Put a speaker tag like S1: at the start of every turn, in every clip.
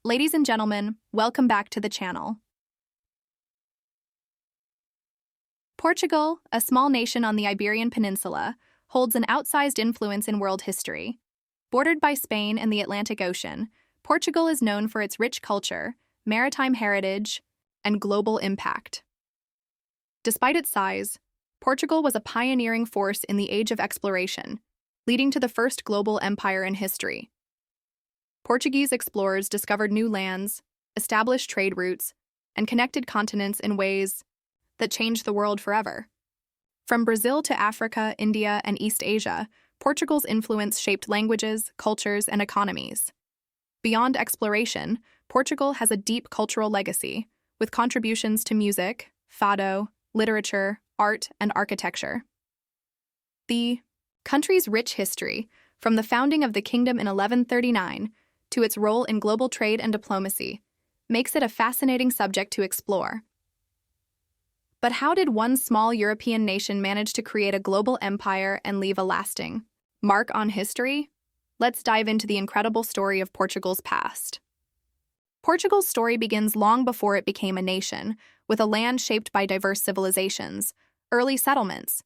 S1: Ladies and gentlemen, welcome back to the channel. Portugal, a small nation on the Iberian Peninsula, holds an outsized influence in world history. Bordered by Spain and the Atlantic Ocean, Portugal is known for its rich culture, maritime heritage, and global impact. Despite its size, Portugal was a pioneering force in the age of exploration, leading to the first global empire in history. Portuguese explorers discovered new lands, established trade routes, and connected continents in ways that changed the world forever. From Brazil to Africa, India, and East Asia, Portugal's influence shaped languages, cultures, and economies. Beyond exploration, Portugal has a deep cultural legacy, with contributions to music, fado, literature, art, and architecture. The country's rich history, from the founding of the kingdom in 1139 to its role in global trade and diplomacy, makes it a fascinating subject to explore. But how did one small European nation manage to create a global empire and leave a lasting mark on history? Let's dive into the incredible story of Portugal's past. Portugal's story begins long before it became a nation, with a land shaped by diverse civilizations, early settlements,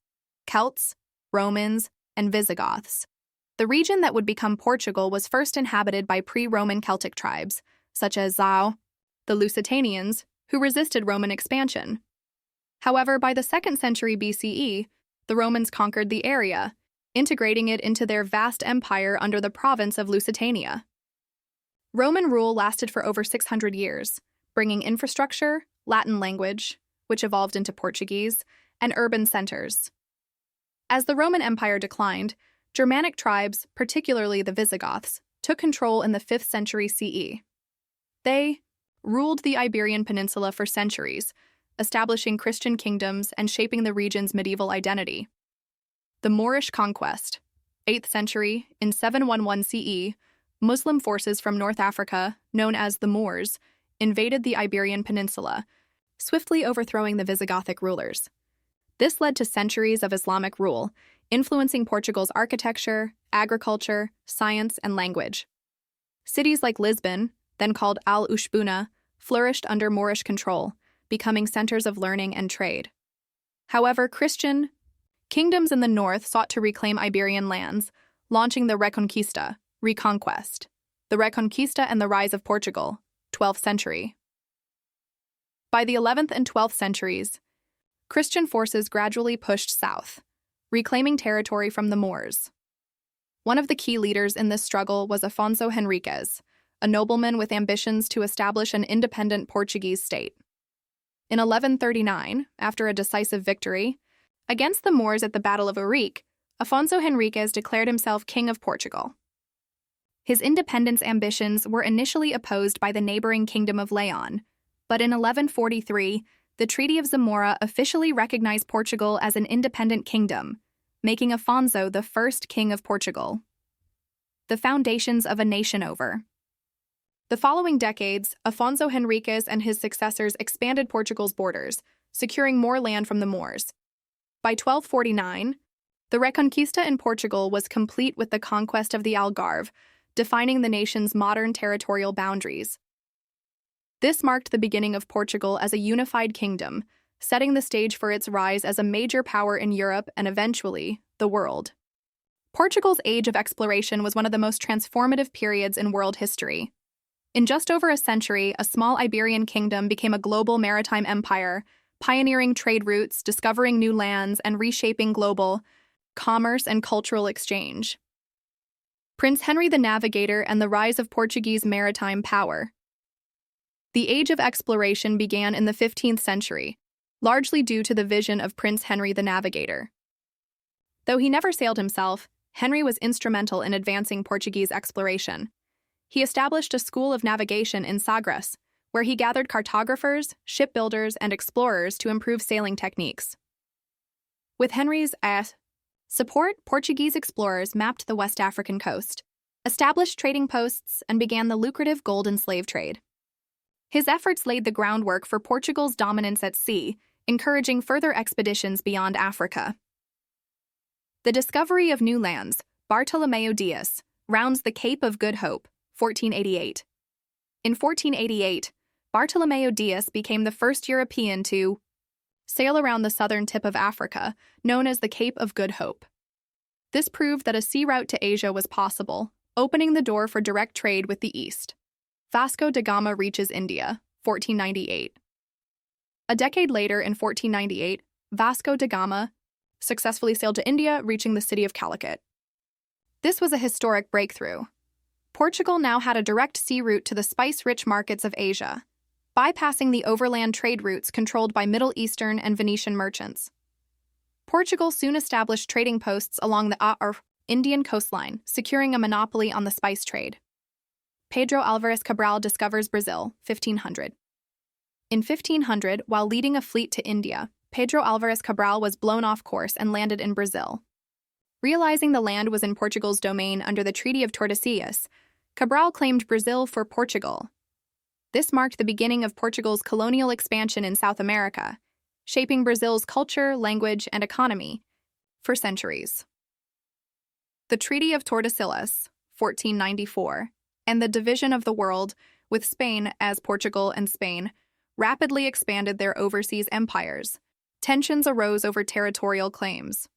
S1: Celts, Romans, and Visigoths. The region that would become Portugal was first inhabited by pre-Roman Celtic tribes, such as Zao, the Lusitanians, who resisted Roman expansion. However, by the 2nd century BCE, the Romans conquered the area, integrating it into their vast empire under the province of Lusitania. Roman rule lasted for over 600 years, bringing infrastructure, Latin language, which evolved into Portuguese, and urban centers. As the Roman Empire declined, Germanic tribes, particularly the Visigoths, took control in the 5th century CE. They ruled the Iberian Peninsula for centuries, establishing Christian kingdoms and shaping the region's medieval identity. The Moorish conquest, 8th century, in 711 CE, Muslim forces from North Africa, known as the Moors, invaded the Iberian Peninsula, swiftly overthrowing the Visigothic rulers. This led to centuries of Islamic rule, influencing Portugal's architecture, agriculture, science, and language. Cities like Lisbon, then called Al-Ushbuna, flourished under Moorish control, becoming centers of learning and trade. However, Christian kingdoms in the north sought to reclaim Iberian lands, launching the Reconquista, Reconquest, the Reconquista and the Rise of Portugal, 12th century. By the 11th and 12th centuries, Christian forces gradually pushed south, reclaiming territory from the Moors. One of the key leaders in this struggle was Afonso Henriques, a nobleman with ambitions to establish an independent Portuguese state. In 1139, after a decisive victory against the Moors at the Battle of Ourique, Afonso Henriques declared himself King of Portugal. His independence ambitions were initially opposed by the neighboring Kingdom of Leon, but in 1143, the Treaty of Zamora officially recognized Portugal as an independent kingdom, making Afonso the first king of Portugal. The foundations of a nation over. The following decades, Afonso Henriques and his successors expanded Portugal's borders, securing more land from the Moors. By 1249, the Reconquista in Portugal was complete with the conquest of the Algarve, defining the nation's modern territorial boundaries. This marked the beginning of Portugal as a unified kingdom, setting the stage for its rise as a major power in Europe and eventually, the world. Portugal's age of exploration was one of the most transformative periods in world history. In just over a century, a small Iberian kingdom became a global maritime empire, pioneering trade routes, discovering new lands, and reshaping global commerce and cultural exchange. Prince Henry the Navigator and the rise of Portuguese maritime power. The age of exploration began in the 15th century, largely due to the vision of Prince Henry the Navigator. Though he never sailed himself, Henry was instrumental in advancing Portuguese exploration. He established a school of navigation in Sagres, where he gathered cartographers, shipbuilders, and explorers to improve sailing techniques. With Henry's support, Portuguese explorers mapped the West African coast, established trading posts, and began the lucrative gold and slave trade. His efforts laid the groundwork for Portugal's dominance at sea, encouraging further expeditions beyond Africa. The discovery of new lands, Bartolomeu Dias, rounds the Cape of Good Hope, 1488. In 1488, Bartolomeu Dias became the first European to sail around the southern tip of Africa, known as the Cape of Good Hope. This proved that a sea route to Asia was possible, opening the door for direct trade with the East. Vasco da Gama reaches India, 1498. A decade later, in 1498, Vasco da Gama successfully sailed to India, reaching the city of Calicut. This was a historic breakthrough. Portugal now had a direct sea route to the spice-rich markets of Asia, bypassing the overland trade routes controlled by Middle Eastern and Venetian merchants. Portugal soon established trading posts along the Indian coastline, securing a monopoly on the spice trade. Pedro Álvares Cabral discovers Brazil, 1500. In 1500, while leading a fleet to India, Pedro Álvares Cabral was blown off course and landed in Brazil. Realizing the land was in Portugal's domain under the Treaty of Tordesillas, Cabral claimed Brazil for Portugal. This marked the beginning of Portugal's colonial expansion in South America, shaping Brazil's culture, language, and economy for centuries. The Treaty of Tordesillas, 1494, and the division of the world, with Spain as Portugal and Spain, rapidly expanded their overseas empires. Tensions arose over territorial claims.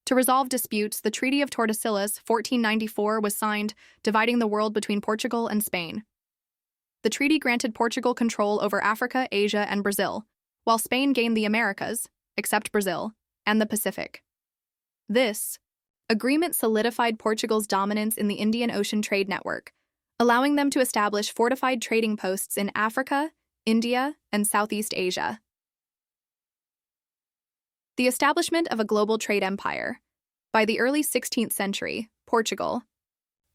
S1: To resolve disputes, the Treaty of Tordesillas, 1494, was signed, dividing the world between Portugal and Spain. The treaty granted Portugal control over Africa, Asia, and Brazil, while Spain gained the Americas, except Brazil, and the Pacific. This agreement solidified Portugal's dominance in the Indian Ocean trade network, allowing them to establish fortified trading posts in Africa, India, and Southeast Asia. The establishment of a global trade empire. By the early 16th century, Portugal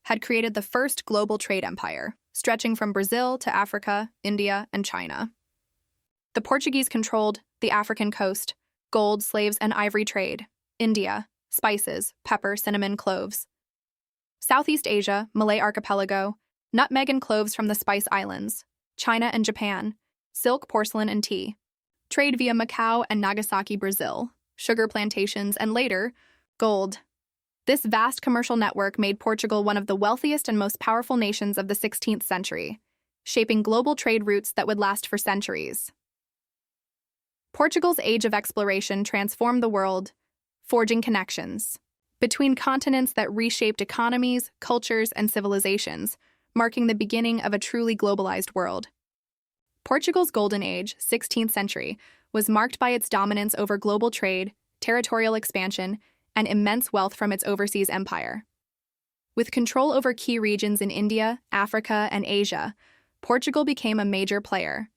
S1: had created the first global trade empire, stretching from Brazil to Africa, India, and China. The Portuguese controlled the African coast, gold, slaves, and ivory trade. India, spices, pepper, cinnamon, cloves. Southeast Asia, Malay archipelago, nutmeg and cloves from the Spice Islands. China and Japan, silk, porcelain, and tea. Trade via Macau and Nagasaki, Brazil, sugar plantations, and later, gold. This vast commercial network made Portugal one of the wealthiest and most powerful nations of the 16th century, shaping global trade routes that would last for centuries. Portugal's age of exploration transformed the world, forging connections between continents that reshaped economies, cultures, and civilizations, marking the beginning of a truly globalized world. Portugal's golden age, 16th century, was marked by its dominance over global trade, territorial expansion, and immense wealth from its overseas empire. With control over key regions in India, Africa, and Asia, Portugal became a major player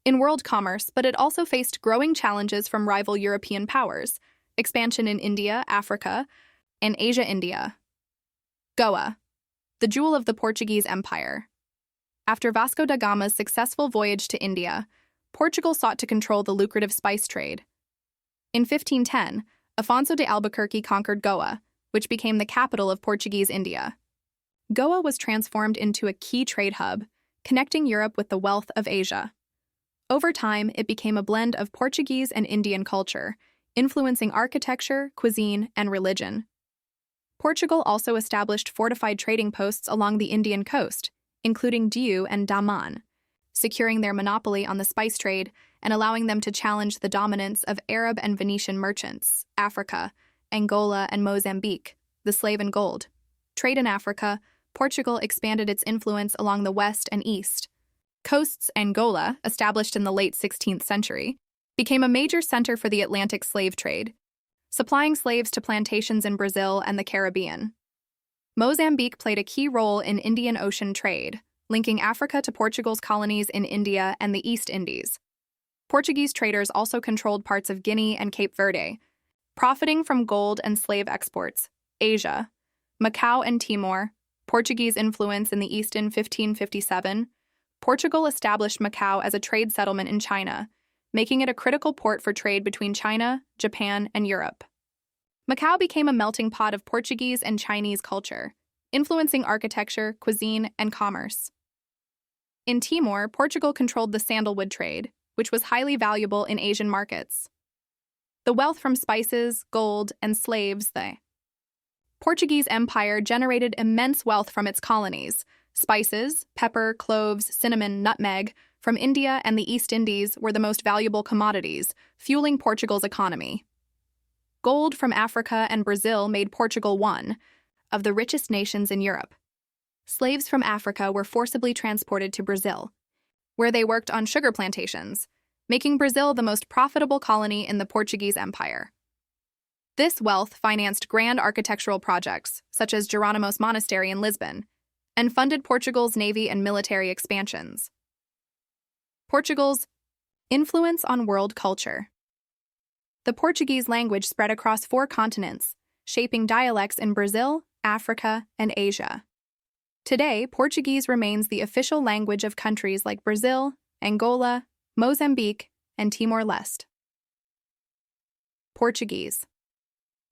S1: in world commerce, but it also faced growing challenges from rival European powers, expansion in India, Africa, and Asia-India. Goa, the jewel of the Portuguese Empire. After Vasco da Gama's successful voyage to India, Portugal sought to control the lucrative spice trade. In 1510, Afonso de Albuquerque conquered Goa, which became the capital of Portuguese India. Goa was transformed into a key trade hub, connecting Europe with the wealth of Asia. Over time, it became a blend of Portuguese and Indian culture, influencing architecture, cuisine, and religion. Portugal also established fortified trading posts along the Indian coast, including Diu and Daman, securing their monopoly on the spice trade and allowing them to challenge the dominance of Arab and Venetian merchants, Africa, Angola, and Mozambique, the slave and gold. Trade in Africa, Portugal expanded its influence along the west and east. Coasts Angola, established in the late 16th century, became a major center for the Atlantic slave trade, supplying slaves to plantations in Brazil and the Caribbean. Mozambique played a key role in Indian Ocean trade, linking Africa to Portugal's colonies in India and the East Indies. Portuguese traders also controlled parts of Guinea and Cape Verde, profiting from gold and slave exports. Asia, Macau and Timor, Portuguese influence in the East in 1557. Portugal established Macau as a trade settlement in China, making it a critical port for trade between China, Japan, and Europe. Macau became a melting pot of Portuguese and Chinese culture, influencing architecture, cuisine, and commerce. In Timor, Portugal controlled the sandalwood trade, which was highly valuable in Asian markets. The wealth from spices, gold, and slaves, the Portuguese Empire generated immense wealth from its colonies, Spices, pepper, cloves, cinnamon, nutmeg, from India and the East Indies were the most valuable commodities, fueling Portugal's economy. Gold from Africa and Brazil made Portugal one of the richest nations in Europe. Slaves from Africa were forcibly transported to Brazil, where they worked on sugar plantations, making Brazil the most profitable colony in the Portuguese Empire. This wealth financed grand architectural projects, such as Jerónimos Monastery in Lisbon, and funded Portugal's navy and military expansions. Portugal's influence on world culture. The Portuguese language spread across 4 continents, shaping dialects in Brazil, Africa, and Asia. Today, Portuguese remains the official language of countries like Brazil, Angola, Mozambique, and Timor-Leste. Portuguese.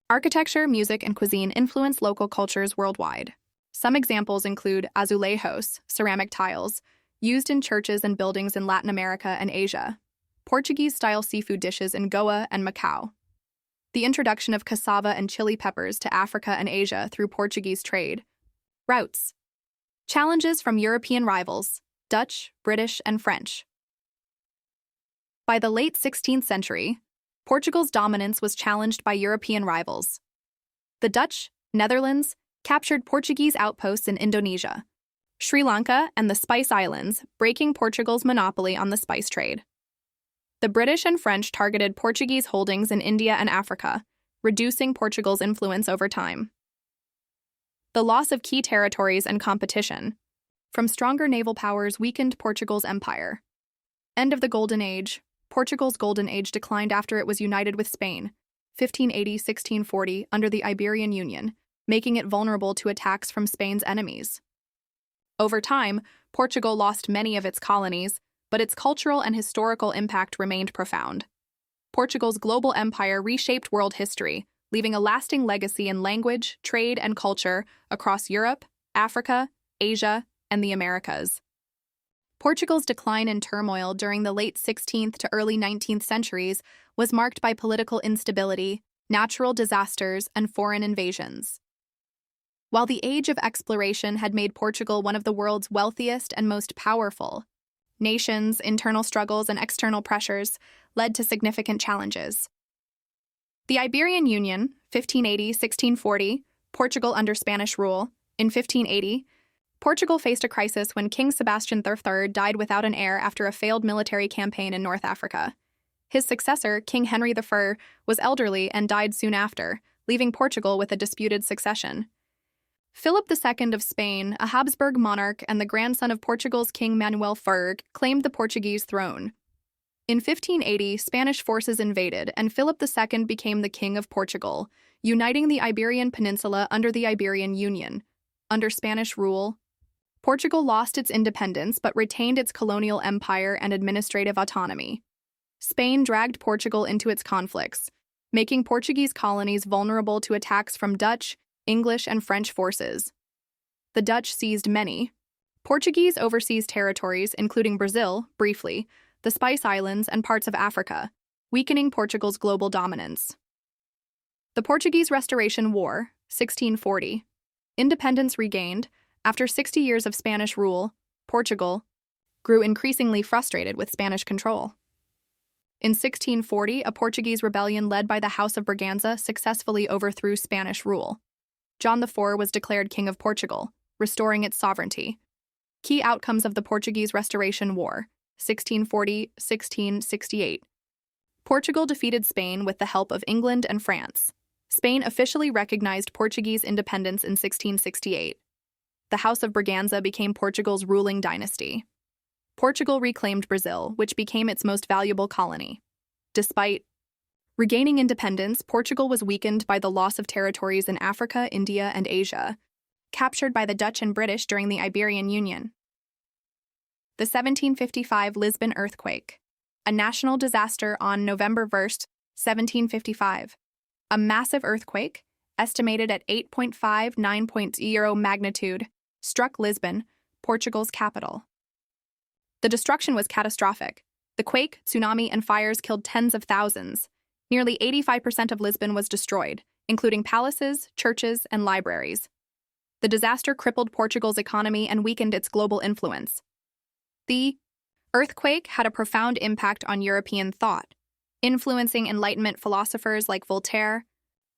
S1: Architecture, music, and cuisine influence local cultures worldwide. Some examples include azulejos, ceramic tiles, used in churches and buildings in Latin America and Asia, Portuguese-style seafood dishes in Goa and Macau, the introduction of cassava and chili peppers to Africa and Asia through Portuguese trade, routes, challenges from European rivals, Dutch, British, and French. By the late 16th century, Portugal's dominance was challenged by European rivals. The Dutch, Netherlands, captured Portuguese outposts in Indonesia, Sri Lanka, and the Spice Islands, breaking Portugal's monopoly on the spice trade. The British and French targeted Portuguese holdings in India and Africa, reducing Portugal's influence over time. The loss of key territories and competition from stronger naval powers weakened Portugal's empire. End of the Golden Age. Portugal's Golden Age declined after it was united with Spain, 1580-1640, under the Iberian Union, making it vulnerable to attacks from Spain's enemies. Over time, Portugal lost many of its colonies, but its cultural and historical impact remained profound. Portugal's global empire reshaped world history, leaving a lasting legacy in language, trade, and culture across Europe, Africa, Asia, and the Americas. Portugal's decline and turmoil during the late 16th to early 19th centuries was marked by political instability, natural disasters, and foreign invasions. While the age of exploration had made Portugal one of the world's wealthiest and most powerful nations, internal struggles and external pressures led to significant challenges. The Iberian Union, 1580-1640, Portugal under Spanish rule. In 1580, Portugal faced a crisis when King Sebastian III died without an heir after a failed military campaign in North Africa. His successor, King Henry I, was elderly and died soon after, leaving Portugal with a disputed succession. Philip II of Spain, a Habsburg monarch and the grandson of Portugal's King Manuel I, claimed the Portuguese throne. In 1580, Spanish forces invaded, and Philip II became the King of Portugal, uniting the Iberian Peninsula under the Iberian Union. Under Spanish rule, Portugal lost its independence but retained its colonial empire and administrative autonomy. Spain dragged Portugal into its conflicts, making Portuguese colonies vulnerable to attacks from Dutch, English, and French forces. The Dutch seized many Portuguese overseas territories, including Brazil, briefly, the Spice Islands, and parts of Africa, weakening Portugal's global dominance. The Portuguese Restoration War, 1640. Independence regained. After 60 years of Spanish rule, Portugal grew increasingly frustrated with Spanish control. In 1640, a Portuguese rebellion led by the House of Braganza successfully overthrew Spanish rule. João IV was declared King of Portugal, restoring its sovereignty. Key outcomes of the Portuguese Restoration War, 1640-1668. Portugal defeated Spain with the help of England and France. Spain officially recognized Portuguese independence in 1668. The House of Braganza became Portugal's ruling dynasty. Portugal reclaimed Brazil, which became its most valuable colony. Despite regaining independence, Portugal was weakened by the loss of territories in Africa, India, and Asia, captured by the Dutch and British during the Iberian Union. The 1755 Lisbon earthquake, a national disaster on November 1st, 1755. A massive earthquake, estimated at 8.59 magnitude, struck Lisbon, Portugal's capital. The destruction was catastrophic. The quake, tsunami, and fires killed tens of thousands. Nearly 85% of Lisbon was destroyed, including palaces, churches, and libraries. The disaster crippled Portugal's economy and weakened its global influence. The earthquake had a profound impact on European thought, influencing Enlightenment philosophers like Voltaire,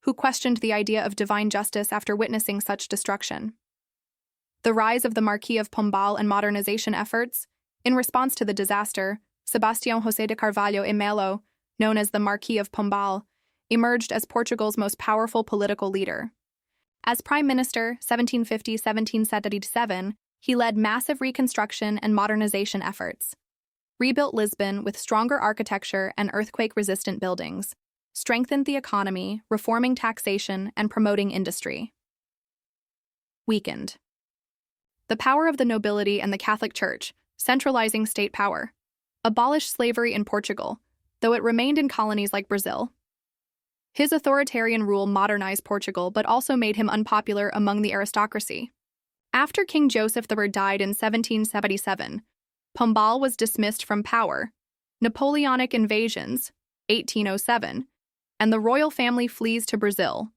S1: who questioned the idea of divine justice after witnessing such destruction. The rise of the Marquis of Pombal and modernization efforts. In response to the disaster, Sebastião José de Carvalho e Melo, known as the Marquis of Pombal, emerged as Portugal's most powerful political leader. As Prime Minister 1750-1777, he led massive reconstruction and modernization efforts, rebuilt Lisbon with stronger architecture and earthquake-resistant buildings, strengthened the economy, reforming taxation and promoting industry. Weakened. The power of the nobility and the Catholic Church, centralizing state power, abolished slavery in Portugal, though it remained in colonies like Brazil. His authoritarian rule modernized Portugal but also made him unpopular among the aristocracy. After King Joseph III died in 1777, Pombal was dismissed from power, Napoleonic invasions, 1807, and the royal family flees to Brazil.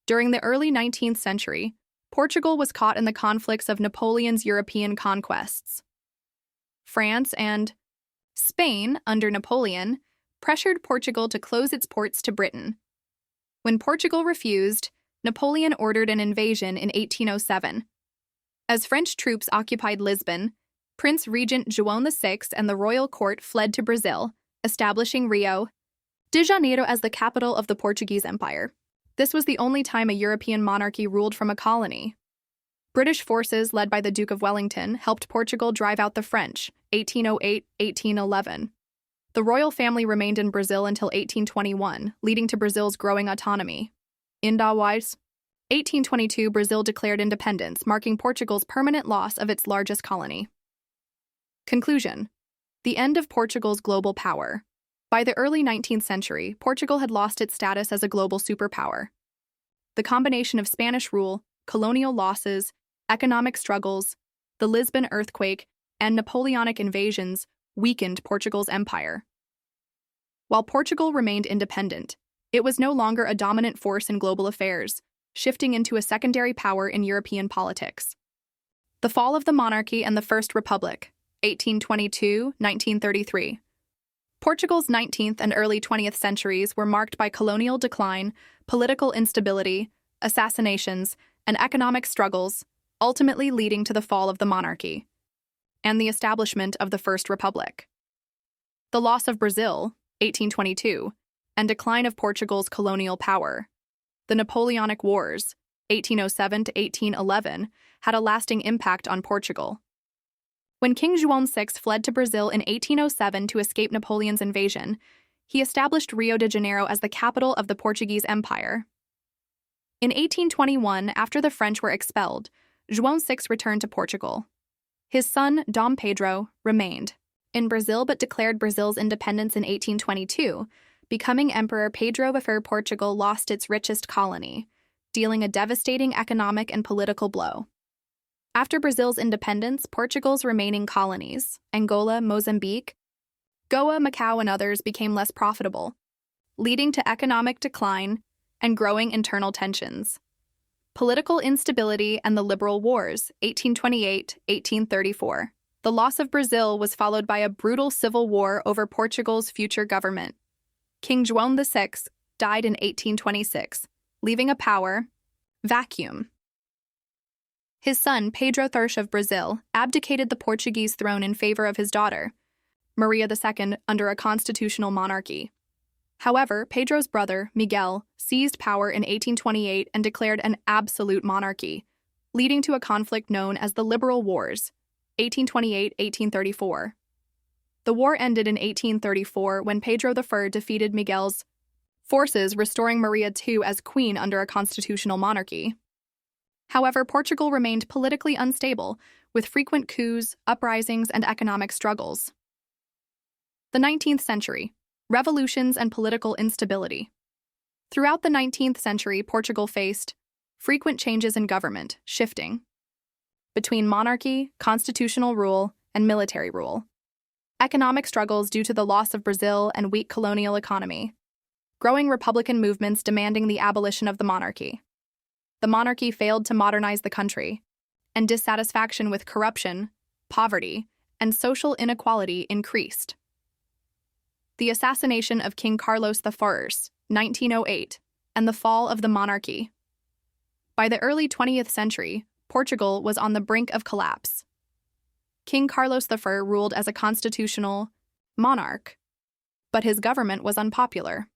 S1: During the early 19th century, Portugal was caught in the conflicts of Napoleon's European conquests. France and Spain, under Napoleon, pressured Portugal to close its ports to Britain. When Portugal refused, Napoleon ordered an invasion in 1807. As French troops occupied Lisbon, Prince Regent João VI and the royal court fled to Brazil, establishing Rio de Janeiro as the capital of the Portuguese Empire. This was the only time a European monarchy ruled from a colony. British forces led by the Duke of Wellington helped Portugal drive out the French, 1808-1811. The royal family remained in Brazil until 1821, leading to Brazil's growing autonomy. In 1822, Brazil declared independence, marking Portugal's permanent loss of its largest colony. Conclusion: the end of Portugal's global power. By the early 19th century, Portugal had lost its status as a global superpower. The combination of Spanish rule, colonial losses, economic struggles, the Lisbon earthquake, and Napoleonic invasions weakened Portugal's empire. While Portugal remained independent, it was no longer a dominant force in global affairs, shifting into a secondary power in European politics. The fall of the monarchy and the First Republic, 1822-1933. Portugal's 19th and early 20th centuries were marked by colonial decline, political instability, assassinations, and economic struggles, ultimately leading to the fall of the monarchy and the establishment of the First Republic. The loss of Brazil, 1822, and decline of Portugal's colonial power. The Napoleonic Wars, 1807 to 1811, had a lasting impact on Portugal. When King João VI fled to Brazil in 1807 to escape Napoleon's invasion, he established Rio de Janeiro as the capital of the Portuguese Empire. In 1821, after the French were expelled, João VI returned to Portugal. His son, Dom Pedro, remained in Brazil but declared Brazil's independence in 1822, becoming Emperor Pedro I. Portugal lost its richest colony, dealing a devastating economic and political blow. After Brazil's independence, Portugal's remaining colonies, Angola, Mozambique, Goa, Macau, and others became less profitable, leading to economic decline and growing internal tensions. Political instability and the Liberal Wars, 1828-1834. The loss of Brazil was followed by a brutal civil war over Portugal's future government. King João VI died in 1826, leaving a power vacuum. His son, Pedro I of Brazil, abdicated the Portuguese throne in favor of his daughter, Maria II, under a constitutional monarchy. However, Pedro's brother, Miguel, seized power in 1828 and declared an absolute monarchy, leading to a conflict known as the Liberal Wars, 1828-1834. The war ended in 1834 when Pedro I defeated Miguel's forces, restoring Maria II as queen under a constitutional monarchy. However, Portugal remained politically unstable, with frequent coups, uprisings, and economic struggles. The 19th century. Revolutions and political instability. Throughout the 19th century, Portugal faced frequent changes in government, shifting between monarchy, constitutional rule, and military rule. Economic struggles due to the loss of Brazil and weak colonial economy. Growing republican movements demanding the abolition of the monarchy. the monarchy failed to modernize the country, and dissatisfaction with corruption, poverty, and social inequality increased. The assassination of King Carlos I, 1908, and the fall of the monarchy. By the early 20th century, Portugal was on the brink of collapse. King Carlos I ruled as a constitutional monarch, but his government was unpopular.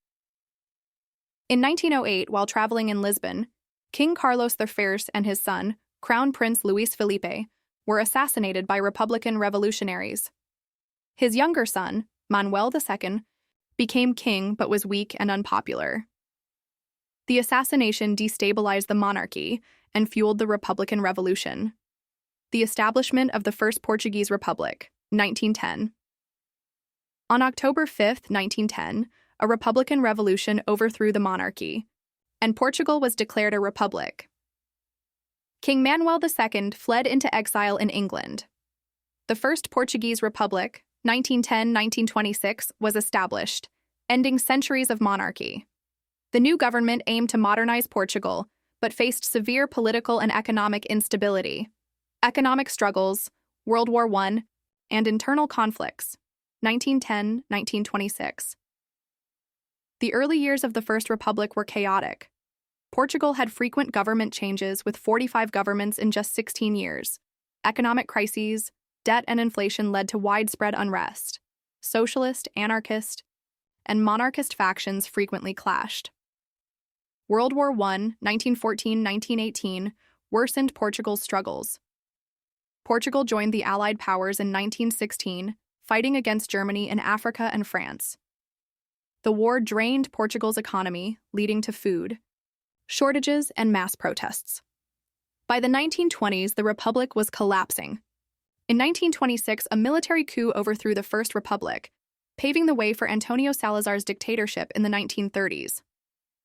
S1: In 1908, while traveling in Lisbon, King Carlos I and his son, Crown Prince Luís Felipe, were assassinated by Republican revolutionaries. His younger son, Manuel II, became king but was weak and unpopular. The assassination destabilized the monarchy and fueled the Republican Revolution. The establishment of the First Portuguese Republic, 1910. On October 5, 1910, a Republican revolution overthrew the monarchy, and Portugal was declared a republic. King Manuel II fled into exile in England. The First Portuguese Republic, 1910-1926, was established, ending centuries of monarchy. The new government aimed to modernize Portugal, but faced severe political and economic instability, economic struggles, World War I, and internal conflicts, 1910-1926. The early years of the First Republic were chaotic. Portugal had frequent government changes with 45 governments in just 16 years. Economic crises, debt and inflation led to widespread unrest. Socialist, anarchist, and monarchist factions frequently clashed. World War I, 1914-1918, worsened Portugal's struggles. Portugal joined the Allied powers in 1916, fighting against Germany in Africa and France. The war drained Portugal's economy, leading to food shortages and mass protests. By the 1920s, the Republic was collapsing. In 1926, a military coup overthrew the First Republic, paving the way for Antonio Salazar's dictatorship in the 1930s.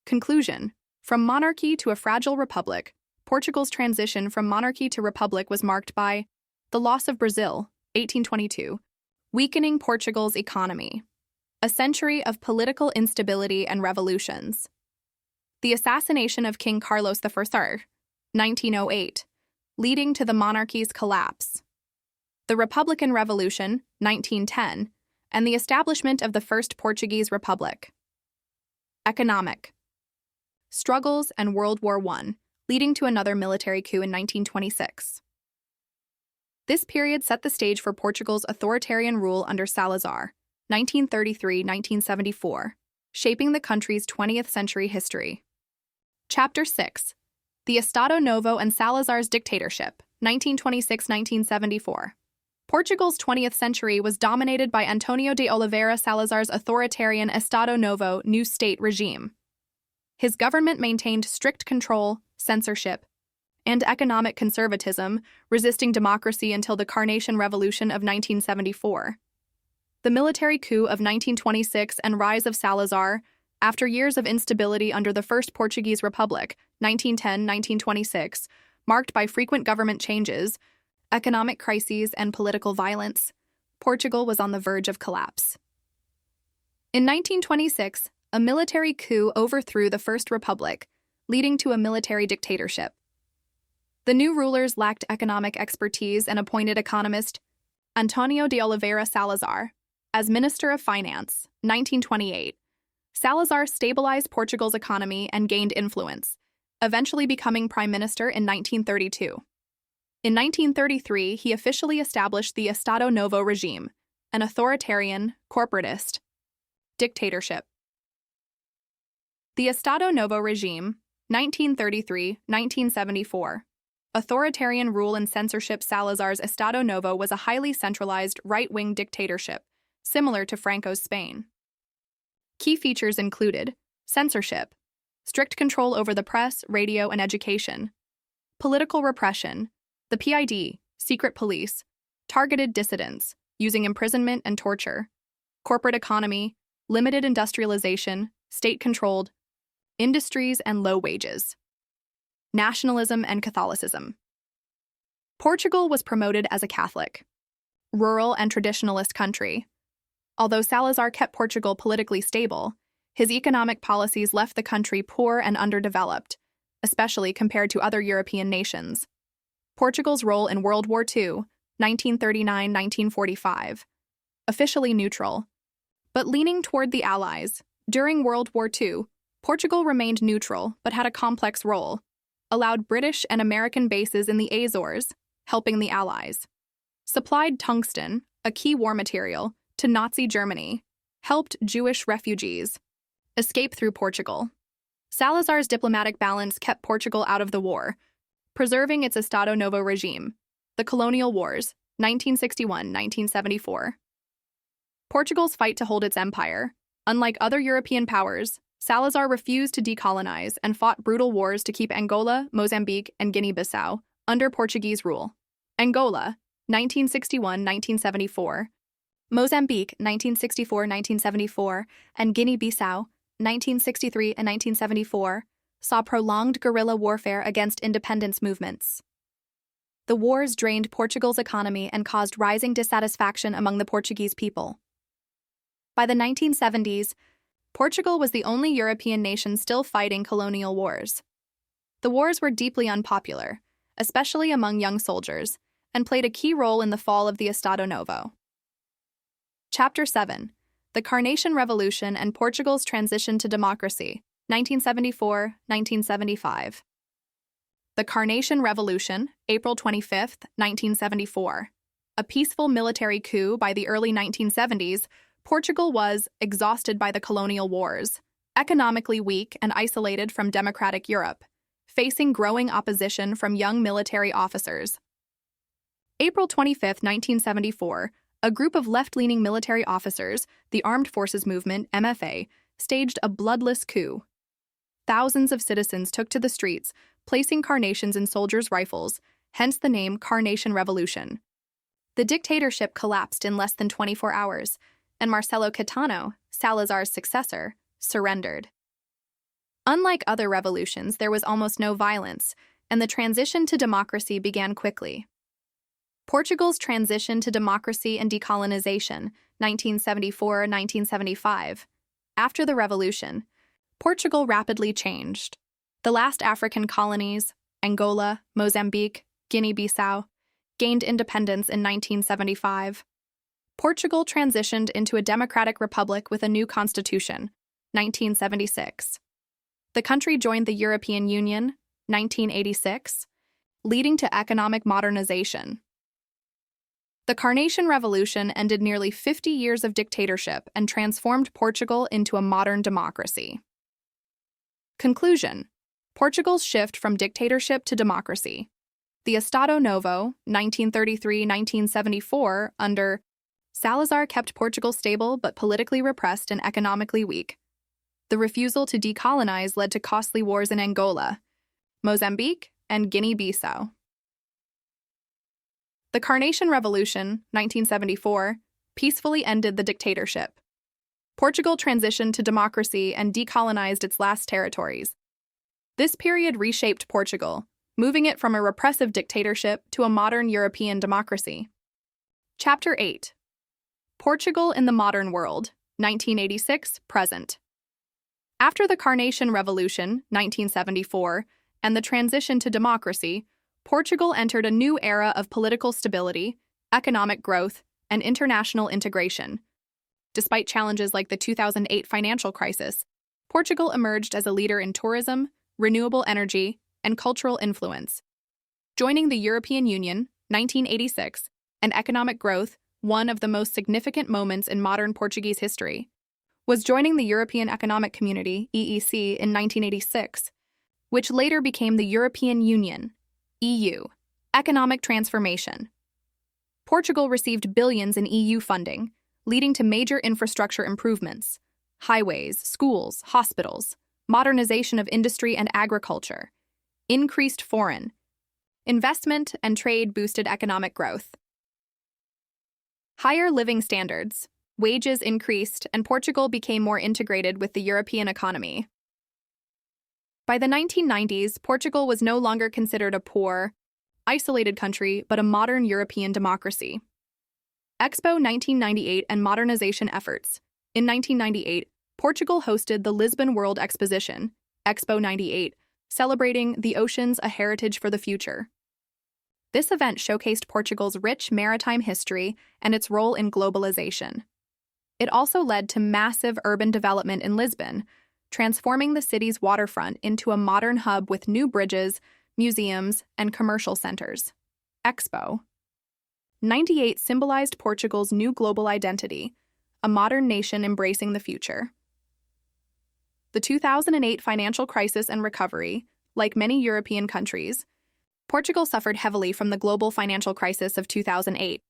S1: Conclusion: from monarchy to a fragile republic, Portugal's transition from monarchy to republic was marked by the loss of Brazil, 1822, weakening Portugal's economy, a century of political instability and revolutions, the assassination of King Carlos I, 1908, leading to the monarchy's collapse, the Republican Revolution, 1910, and the establishment of the First Portuguese Republic. Economic struggles and World War I, leading to another military coup in 1926. This period set the stage for Portugal's authoritarian rule under Salazar, 1933-1974, shaping the country's 20th century history. Chapter 6: The Estado Novo and Salazar's Dictatorship, 1926-1974. Portugal's 20th century was dominated by Antonio de Oliveira Salazar's authoritarian Estado Novo new state regime. His government maintained strict control, censorship, and economic conservatism, resisting democracy until the Carnation Revolution of 1974. The military coup of 1926 and rise of Salazar, after years of instability under the First Portuguese Republic, 1910-1926, marked by frequent government changes, economic crises, and political violence, Portugal was on the verge of collapse. In 1926, a military coup overthrew the First Republic, leading to a military dictatorship. The new rulers lacked economic expertise and appointed economist Antonio de Oliveira Salazar as Minister of Finance, 1928. Salazar stabilized Portugal's economy and gained influence, eventually becoming Prime Minister in 1932. In 1933, he officially established the Estado Novo regime, an authoritarian, corporatist dictatorship. The Estado Novo regime, 1933-1974. Authoritarian rule and censorship. Salazar's Estado Novo was a highly centralized, right-wing dictatorship, similar to Franco's Spain. Key features included censorship, strict control over the press, radio, and education, political repression, the PID, secret police, targeted dissidents, using imprisonment and torture, corporate economy, limited industrialization, state-controlled, industries and low wages, nationalism and Catholicism. Portugal was promoted as a Catholic, rural and traditionalist country. Although Salazar kept Portugal politically stable, his economic policies left the country poor and underdeveloped, especially compared to other European nations. Portugal's role in World War II, 1939–1945. Officially neutral, but leaning toward the Allies. During World War II, Portugal remained neutral but had a complex role, allowed British and American bases in the Azores, helping the Allies. Supplied tungsten, a key war material, to Nazi Germany, helped Jewish refugees escape through Portugal. Salazar's diplomatic balance kept Portugal out of the war, preserving its Estado Novo regime. The Colonial Wars, 1961–1974. Portugal's fight to hold its empire. Unlike other European powers, Salazar refused to decolonize and fought brutal wars to keep Angola, Mozambique, and Guinea-Bissau under Portuguese rule. Angola, 1961–1974. Mozambique, 1964–1974, and Guinea-Bissau, 1963 and 1974, saw prolonged guerrilla warfare against independence movements. The wars drained Portugal's economy and caused rising dissatisfaction among the Portuguese people. By the 1970s, Portugal was the only European nation still fighting colonial wars. The wars were deeply unpopular, especially among young soldiers, and played a key role in the fall of the Estado Novo. Chapter 7. The Carnation Revolution and Portugal's Transition to Democracy, 1974–1975. The Carnation Revolution, April 25, 1974. A peaceful military coup by the early 1970s, Portugal was exhausted by the colonial wars, economically weak and isolated from democratic Europe, facing growing opposition from young military officers. April 25, 1974, a group of left-leaning military officers, the Armed Forces Movement, MFA, staged a bloodless coup. Thousands of citizens took to the streets, placing carnations in soldiers' rifles, hence the name Carnation Revolution. The dictatorship collapsed in less than 24 hours, and Marcelo Caetano, Salazar's successor, surrendered. Unlike other revolutions, there was almost no violence, and the transition to democracy began quickly. Portugal's transition to democracy and decolonization, 1974–1975. After the revolution, Portugal rapidly changed. The last African colonies, Angola, Mozambique, Guinea-Bissau, gained independence in 1975. Portugal transitioned into a democratic republic with a new constitution, 1976. The country joined the European Union, 1986, leading to economic modernization. The Carnation Revolution ended nearly 50 years of dictatorship and transformed Portugal into a modern democracy. Conclusion: Portugal's shift from dictatorship to democracy. The Estado Novo, 1933–1974, under Salazar kept Portugal stable but politically repressed and economically weak. The refusal to decolonize led to costly wars in Angola, Mozambique, and Guinea-Bissau. The Carnation Revolution, 1974, peacefully ended the dictatorship. Portugal transitioned to democracy and decolonized its last territories. This period reshaped Portugal, moving it from a repressive dictatorship to a modern European democracy. Chapter 8. Portugal in the Modern World, 1986–present. After the Carnation Revolution, 1974, and the transition to democracy, Portugal entered a new era of political stability, economic growth, and international integration. Despite challenges like the 2008 financial crisis, Portugal emerged as a leader in tourism, renewable energy, and cultural influence. Joining the European Union, 1986, and economic growth, one of the most significant moments in modern Portuguese history, was joining the European Economic Community, EEC, in 1986, which later became the European Union, EU. Economic transformation. Portugal received billions in EU funding, leading to major infrastructure improvements: highways, schools, hospitals, modernization of industry and agriculture, increased foreign investment, and trade boosted economic growth. Higher living standards, wages increased, and Portugal became more integrated with the European economy. By the 1990s, Portugal was no longer considered a poor, isolated country, but a modern European democracy. Expo 1998 and modernization efforts. In 1998, Portugal hosted the Lisbon World Exposition, Expo 98, celebrating The Oceans, a Heritage for the Future. This event showcased Portugal's rich maritime history and its role in globalization. It also led to massive urban development in Lisbon, transforming the city's waterfront into a modern hub with new bridges, museums, and commercial centers. Expo 98 symbolized Portugal's new global identity, a modern nation embracing the future. The 2008 financial crisis and recovery, like many European countries, Portugal suffered heavily from the global financial crisis of 2008.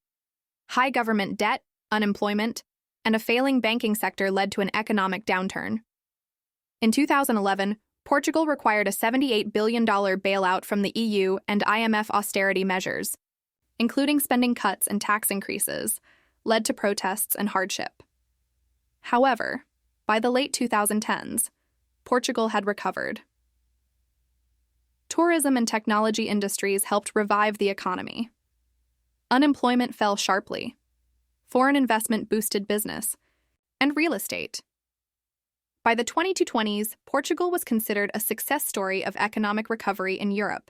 S1: High government debt, unemployment, and a failing banking sector led to an economic downturn. In 2011, Portugal required a $78 billion bailout from the EU and IMF austerity measures, including spending cuts and tax increases, led to protests and hardship. However, by the late 2010s, Portugal had recovered. Tourism and technology industries helped revive the economy. Unemployment fell sharply. Foreign investment boosted business and real estate. By the 2020s, Portugal was considered a success story of economic recovery in Europe.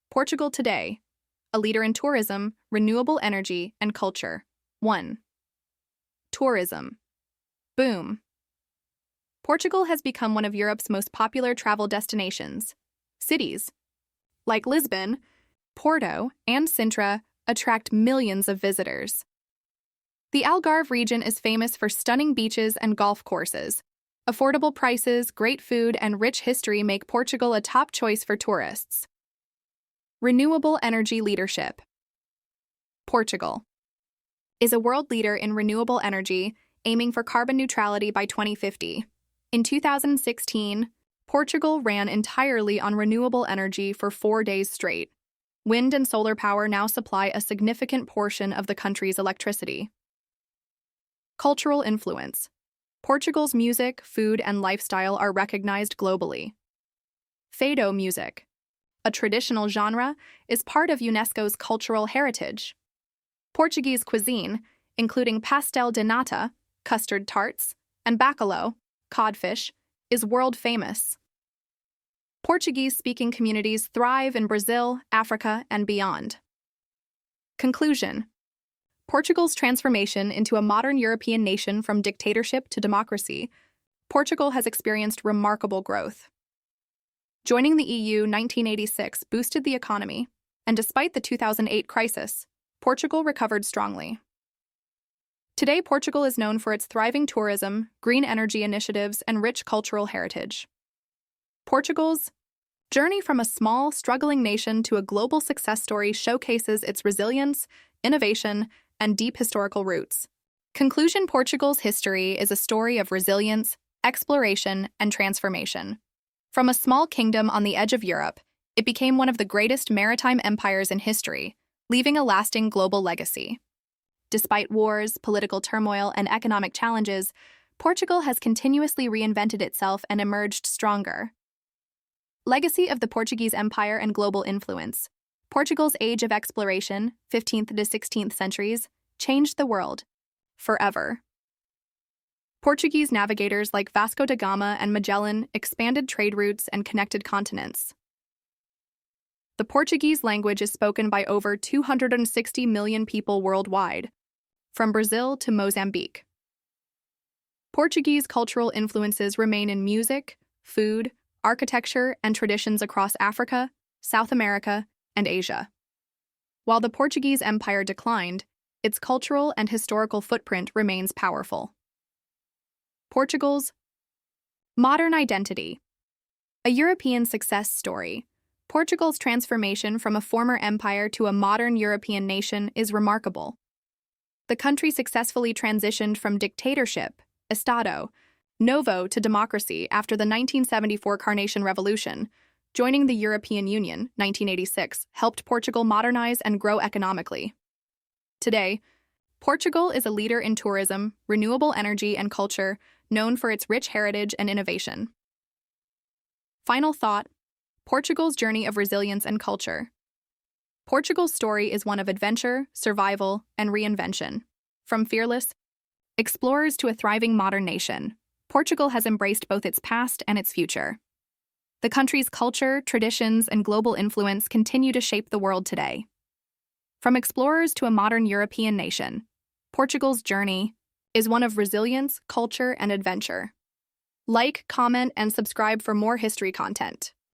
S1: Portugal today, a leader in tourism, renewable energy, and culture. 1. Tourism. Boom. Portugal has become one of Europe's most popular travel destinations. Cities, like Lisbon, Porto, and Sintra, attract millions of visitors. The Algarve region is famous for stunning beaches and golf courses. Affordable prices, great food, and rich history make Portugal a top choice for tourists. Renewable energy leadership. Portugal is a world leader in renewable energy, aiming for carbon neutrality by 2050. In 2016, Portugal ran entirely on renewable energy for 4 days straight. Wind and solar power now supply a significant portion of the country's electricity. Cultural influence. Portugal's music, food, and lifestyle are recognized globally. Fado music, a traditional genre, is part of UNESCO's cultural heritage. Portuguese cuisine, including pastel de nata, custard tarts, and bacalhau, codfish, is world famous. Portuguese-speaking communities thrive in Brazil, Africa, and beyond. Conclusion. Portugal's transformation into a modern European nation from dictatorship to democracy, Portugal has experienced remarkable growth. Joining the EU 1986 boosted the economy, and despite the 2008 crisis, Portugal recovered strongly. Today, Portugal is known for its thriving tourism, green energy initiatives, and rich cultural heritage. Portugal's journey from a small, struggling nation to a global success story showcases its resilience, innovation, and deep historical roots. Conclusion. Portugal's history is a story of resilience, exploration, and transformation. From a small kingdom on the edge of Europe, it became one of the greatest maritime empires in history, leaving a lasting global legacy. Despite wars, political turmoil, and economic challenges, Portugal has continuously reinvented itself and emerged stronger. Legacy of the Portuguese Empire and global influence. Portugal's age of exploration, 15th to 16th centuries, changed the world forever. Portuguese navigators like Vasco da Gama and Magellan expanded trade routes and connected continents. The Portuguese language is spoken by over 260 million people worldwide, from Brazil to Mozambique. Portuguese cultural influences remain in music, food, architecture, and traditions across Africa, South America, and Asia. While the Portuguese Empire declined, its cultural and historical footprint remains powerful. Portugal's modern identity. A European success story, Portugal's transformation from a former empire to a modern European nation is remarkable. The country successfully transitioned from dictatorship, Estado Novo, to democracy after the 1974 Carnation Revolution. Joining the European Union, 1986, helped Portugal modernize and grow economically. Today, Portugal is a leader in tourism, renewable energy, and culture, known for its rich heritage and innovation. Final thought: Portugal's journey of resilience and culture. Portugal's story is one of adventure, survival, and reinvention. From fearless explorers to a thriving modern nation, Portugal has embraced both its past and its future. The country's culture, traditions, and global influence continue to shape the world today. From explorers to a modern European nation, Portugal's journey is one of resilience, culture, and adventure. Like, comment, and subscribe for more history content.